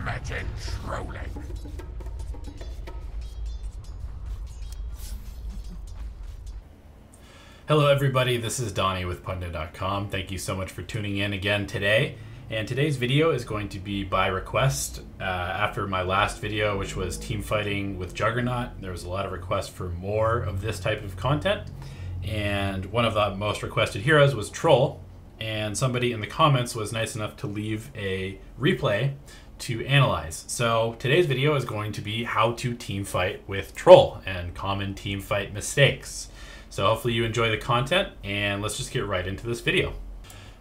Imagine trolling. Hello everybody, this is Donnie with Pvgna.com. Thank you so much for tuning in again today. And today's video is going to be by request. After my last video, which was team fighting with Juggernaut, there was a lot of requests for more of this type of content. And one of the most requested heroes was Troll. And somebody in the comments was nice enough to leave a replay to analyze. So today's video is going to be how to team fight with Troll and common team fight mistakes. So hopefully you enjoy the content, and let's just get right into this video.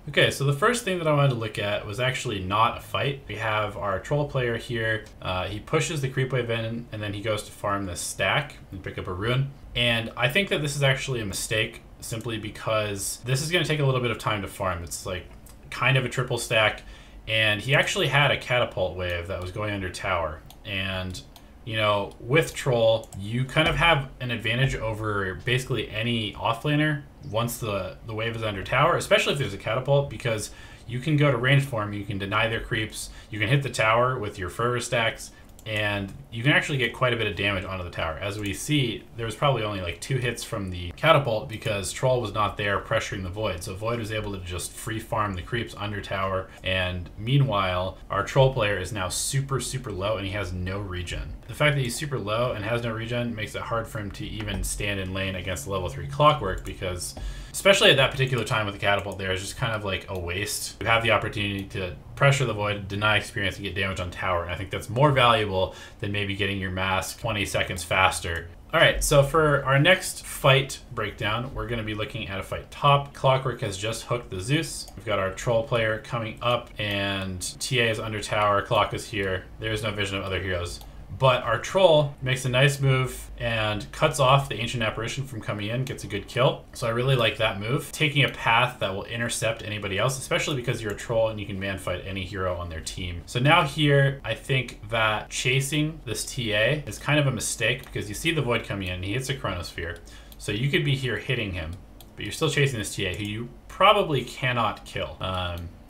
Okay, so the first thing that I wanted to look at was actually not a fight. We have our Troll player here. He pushes the creep wave in, and then he goes to farm this stack and pick up a rune. And I think that this is actually a mistake, simply because this is going to take a little bit of time to farm. It's like kind of a triple stack, and he actually had a catapult wave that was going under tower. And you know, with Troll, you kind of have an advantage over basically any offlaner once the wave is under tower, especially if there's a catapult, because you can go to range form, you can deny their creeps, you can hit the tower with your fervor stacks, and you can actually get quite a bit of damage onto the tower. As we see, there was probably only like 2 hits from the catapult because Troll was not there pressuring the Void. So Void was able to just free farm the creeps under tower. And meanwhile, our Troll player is now super low and he has no regen. The fact that he's super low and has no regen makes it hard for him to even stand in lane against the level 3 Clockwork, because especially at that particular time with the catapult there is just kind of like a waste. You have the opportunity to pressure the Void, deny experience, and get damage on tower. And I think that's more valuable than maybe getting your mask 20 seconds faster. All right, so for our next fight breakdown, we're gonna be looking at a fight top. Clockwork has just hooked the Zeus. We've got our Troll player coming up, and TA is under tower, Clock is here. There's no vision of other heroes. But our Troll makes a nice move and cuts off the Ancient Apparition from coming in, gets a good kill. So I really like that move. Taking a path that will intercept anybody else, especially because you're a Troll and you can man fight any hero on their team. So now here, I think that chasing this TA is kind of a mistake, because you see the Void coming in and he hits a Chronosphere. So you could be here hitting him, but you're still chasing this TA who you probably cannot kill.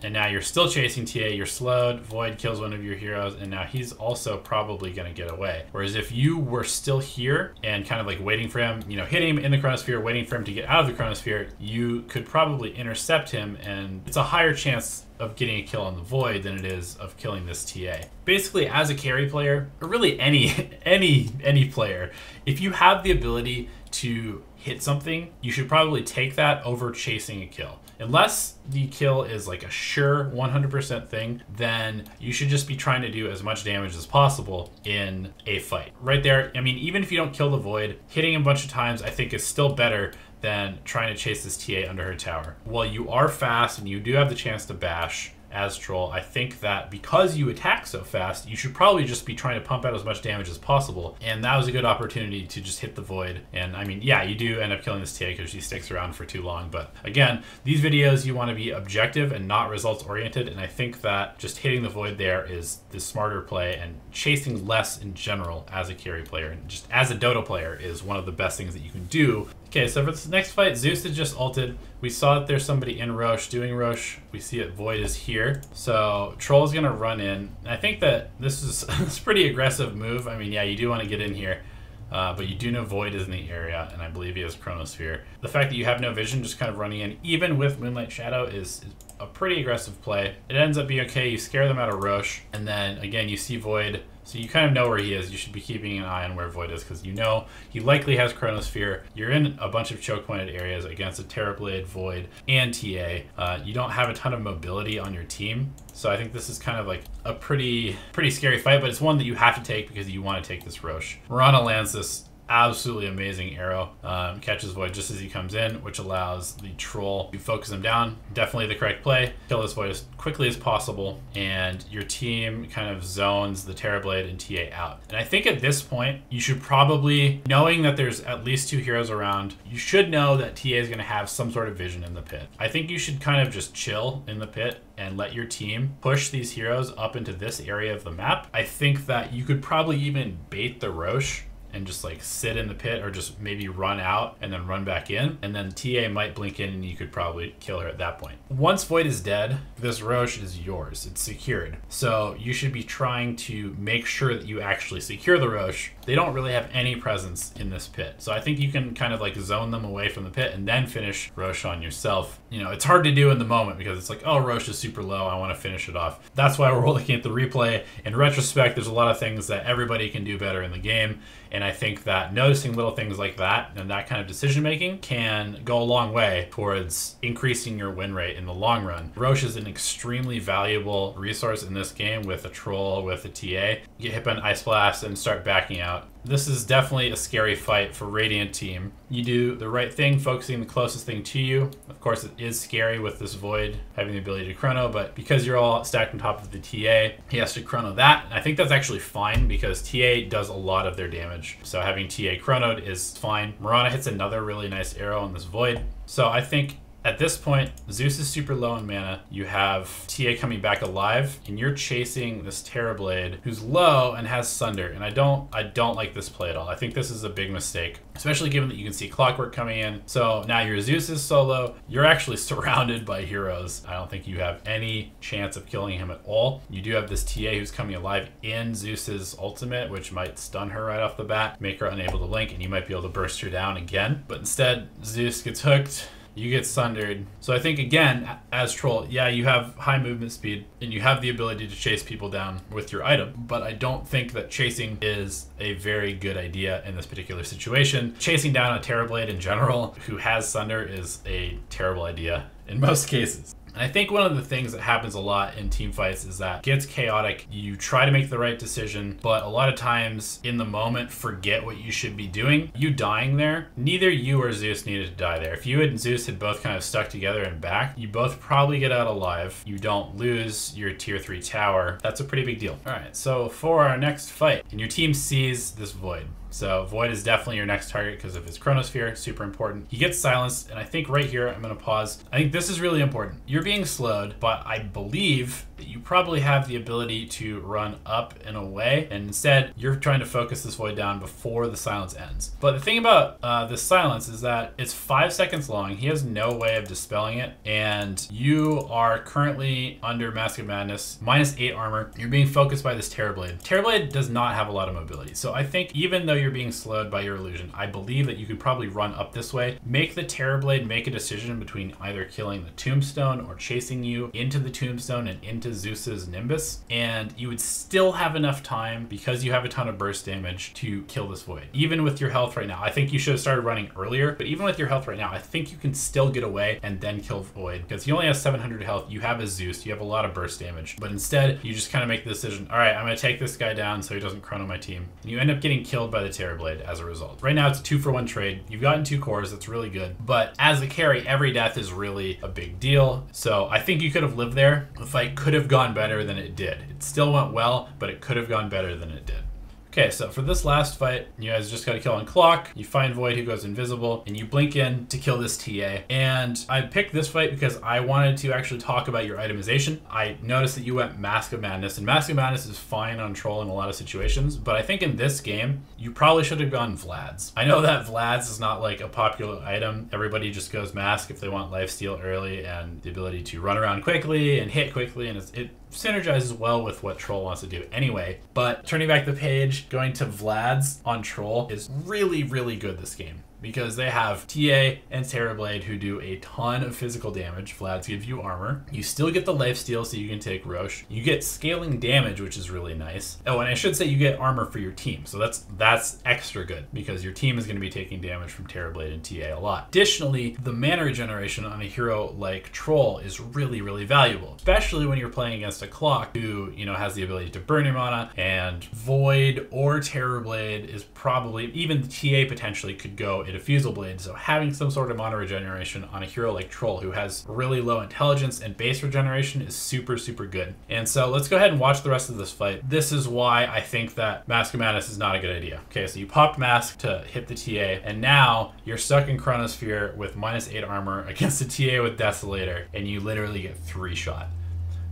And now you're still chasing TA, you're slowed, Void kills one of your heroes, and now he's also probably gonna get away. Whereas if you were still here and kind of like waiting for him, you know, hit him in the Chronosphere, waiting for him to get out of the Chronosphere, you could probably intercept him, and it's a higher chance of getting a kill on the Void than it is of killing this TA. Basically, as a carry player, or really any player, if you have the ability to hit something, you should probably take that over chasing a kill. Unless the kill is like a sure 100% thing, then you should just be trying to do as much damage as possible in a fight. Right there, I mean, even if you don't kill the Void, hitting him a bunch of times I think is still better than trying to chase this TA under her tower. While you are fast and you do have the chance to bash as Troll, I think that because you attack so fast, you should probably just be trying to pump out as much damage as possible. And that was a good opportunity to just hit the Void. And I mean, yeah, you do end up killing this TA because she sticks around for too long. But again, these videos, you want to be objective and not results oriented. And I think that just hitting the Void there is the smarter play, and chasing less in general as a carry player and just as a Dota player is one of the best things that you can do. Okay, so for this next fight, Zeus has just ulted. We saw that there's somebody in Roche doing Roche. We see that Void is here. So Troll is gonna run in. I think that this is a pretty aggressive move. I mean, yeah, you do want to get in here, but you do know Void is in the area, and I believe he has Chronosphere. The fact that you have no vision, just kind of running in, even with Moonlight Shadow, is a pretty aggressive play. It ends up being okay. You scare them out of Roche, and then again, you see Void. So you kind of know where he is. You should be keeping an eye on where Void is, because you know he likely has Chronosphere. You're in a bunch of choke pointed areas against a Terrorblade, Void, and TA. You don't have a ton of mobility on your team. So I think this is kind of like a pretty scary fight, but it's one that you have to take because you want to take this Roche. Mirana lands this absolutely amazing arrow, catches Void just as he comes in, which allows the Troll to focus him down. Definitely the correct play. Kill this Void as quickly as possible, and your team kind of zones the Terrorblade and TA out. And I think at this point, you should probably, knowing that there's at least 2 heroes around, you should know that TA is going to have some sort of vision in the pit. I think you should kind of just chill in the pit and let your team push these heroes up into this area of the map. I think that you could probably even bait the Roche and just like sit in the pit, or just maybe run out and then run back in, and then TA might blink in and you could probably kill her at that point. Once Void is dead, this Roche is yours. It's secured. So you should be trying to make sure that you actually secure the Roche. They don't really have any presence in this pit. So I think you can kind of like zone them away from the pit and then finish Roche on yourself. You know, it's hard to do in the moment because it's like, oh, Roche is super low, I want to finish it off. That's why we're looking at the replay. In retrospect, there's a lot of things that everybody can do better in the game. And I think that noticing little things like that and that kind of decision making can go a long way towards increasing your win rate in the long run. Roche is an extremely valuable resource in this game with a troll, with a TA. You get hit by an Ice Blast and start backing out. This is definitely a scary fight for Radiant team. You do the right thing, focusing the closest thing to you. Of course, it is scary with this Void having the ability to chrono, but because you're all stacked on top of the TA, he has to chrono that. I think that's actually fine because TA does a lot of their damage. So having TA chronoed is fine. Mirana hits another really nice arrow on this Void. So I think at this point, Zeus is super low in mana. You have TA coming back alive, and you're chasing this Terrorblade who's low and has Sunder. And I don't like this play at all. I think this is a big mistake, especially given that you can see Clockwork coming in. So now your Zeus is solo. You're actually surrounded by heroes. I don't think you have any chance of killing him at all. You do have this TA who's coming alive in Zeus's ultimate, which might stun her right off the bat, make her unable to link, and you might be able to burst her down again. But instead, Zeus gets hooked. You get sundered. So I think, again, as Troll, yeah, you have high movement speed and you have the ability to chase people down with your item, but I don't think that chasing is a very good idea in this particular situation. Chasing down a Terrorblade in general who has Sunder is a terrible idea in most cases. And I think one of the things that happens a lot in team fights is that it gets chaotic. You try to make the right decision, but a lot of times in the moment, forget what you should be doing. You dying there, neither you or Zeus needed to die there. If you and Zeus had both kind of stuck together and back, you both probably get out alive. You don't lose your tier 3 tower. That's a pretty big deal. All right, so for our next fight, and your team sees this Void. So Void is definitely your next target because of his Chronosphere, super important. He gets silenced, and I think right here, I'm gonna pause. I think this is really important. You're being slowed, but I believe that you probably have the ability to run up and away, and instead, you're trying to focus this Void down before the silence ends. But the thing about this silence is that it's 5 seconds long. He has no way of dispelling it, and you are currently under Mask of Madness, -8 armor. You're being focused by this Terrorblade. Terrorblade does not have a lot of mobility, so I think even though you're being slowed by your illusion, I believe that you could probably run up this way, make the Terrorblade make a decision between either killing the Tombstone or chasing you into the Tombstone and into Zeus's Nimbus, and you would still have enough time, because you have a ton of burst damage, to kill this Void. Even with your health right now, I think you should have started running earlier, but even with your health right now, I think you can still get away and then kill Void, because he only has 700 health, you have a Zeus, you have a lot of burst damage, but instead, you just kind of make the decision, all right, I'm gonna take this guy down so he doesn't chrono my team, and you end up getting killed by the Terrorblade as a result. Right now it's a 2-for-1 trade. You've gotten 2 cores, that's really good. But as a carry, every death is really a big deal. So I think you could have lived there. The fight could have gone better than it did. It still went well, but it could have gone better than it did. Okay, so for this last fight, you guys just got to kill on clock. You find Void who goes invisible, and you blink in to kill this TA. And I picked this fight because I wanted to actually talk about your itemization. I noticed that you went Mask of Madness, and Mask of Madness is fine on Troll in a lot of situations, but I think in this game, you probably should have gone Vlad's. I know that Vlad's is not like a popular item. Everybody just goes Mask if they want lifesteal early and the ability to run around quickly and hit quickly, and it synergizes well with what Troll wants to do anyway. But turning back the page, going to Vlad's on Troll is really, really good this game, because they have TA and Terrorblade who do a ton of physical damage. Vlad's give you armor. You still get the lifesteal so you can take Roche. You get scaling damage, which is really nice. Oh, and I should say you get armor for your team. So that's extra good, because your team is going to be taking damage from Terrorblade and TA a lot. Additionally, the mana regeneration on a hero like Troll is really, really valuable, especially when you're playing against a Clock who, you know, has the ability to burn your mana, and Void or Terrorblade is probably, even the TA potentially could go a Diffusal Blade, so having some sort of mana regeneration on a hero like Troll who has really low intelligence and base regeneration is super, super good. And so let's go ahead and watch the rest of this fight. This is why I think that Mask of Madness is not a good idea. Okay, so you popped Mask to hit the TA, and now you're stuck in Chronosphere with -8 armor against a TA with Desolator, and you literally get 3-shot.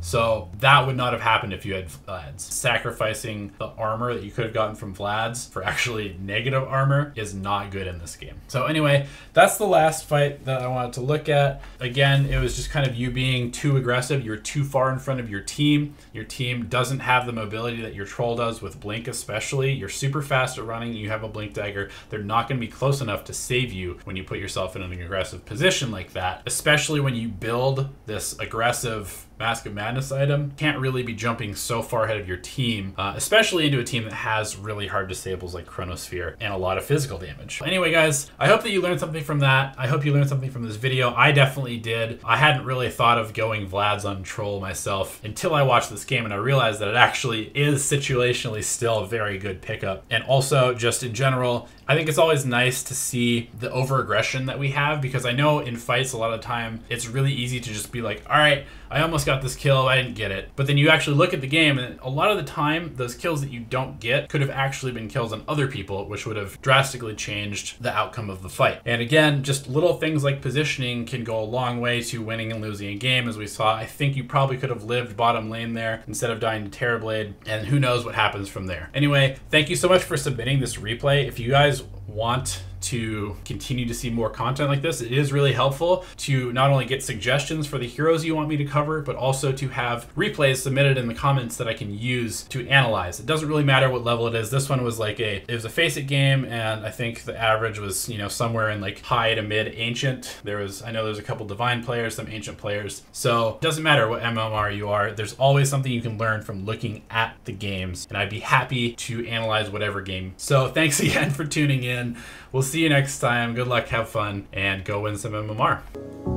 So that would not have happened if you had Vlad's. Sacrificing the armor that you could have gotten from Vlad's for actually negative armor is not good in this game. So anyway, that's the last fight that I wanted to look at. Again, it was just kind of you being too aggressive. You're too far in front of your team. Your team doesn't have the mobility that your troll does with blink especially. You're super fast at running. You have a blink dagger. They're not going to be close enough to save you when you put yourself in an aggressive position like that, especially when you build this aggressive Mask of Madness item. Can't really be jumping so far ahead of your team, especially into a team that has really hard disables like Chronosphere and a lot of physical damage. Anyway, guys, I hope that you learned something from that. I hope you learned something from this video. I definitely did. I hadn't really thought of going Vlad's on troll myself until I watched this game, and I realized that it actually is situationally still a very good pickup. And also, just in general, I think it's always nice to see the over-aggression that we have, because I know in fights a lot of the time it's really easy to just be like, all right, I almost got this kill, I didn't get it. But then you actually look at the game, and a lot of the time those kills that you don't get could have actually been kills on other people, which would have drastically changed the outcome of the fight. And again, just little things like positioning can go a long way to winning and losing a game. As we saw, I think you probably could have lived bottom lane there instead of dying to Terrorblade, and who knows what happens from there. Anyway, thank you so much for submitting this replay. If you guys want to continue to see more content like this, it is really helpful to not only get suggestions for the heroes you want me to cover, but also to have replays submitted in the comments that I can use to analyze. It doesn't really matter what level it is. This one was like it was a face it game, and I think the average was, you know, somewhere in like high to mid ancient. I know there's a couple divine players, some ancient players. So it doesn't matter what MMR you are, there's always something you can learn from looking at the games, and I'd be happy to analyze whatever game. So thanks again for tuning in. We'll see you next time. Good luck, have fun, and go win some MMR.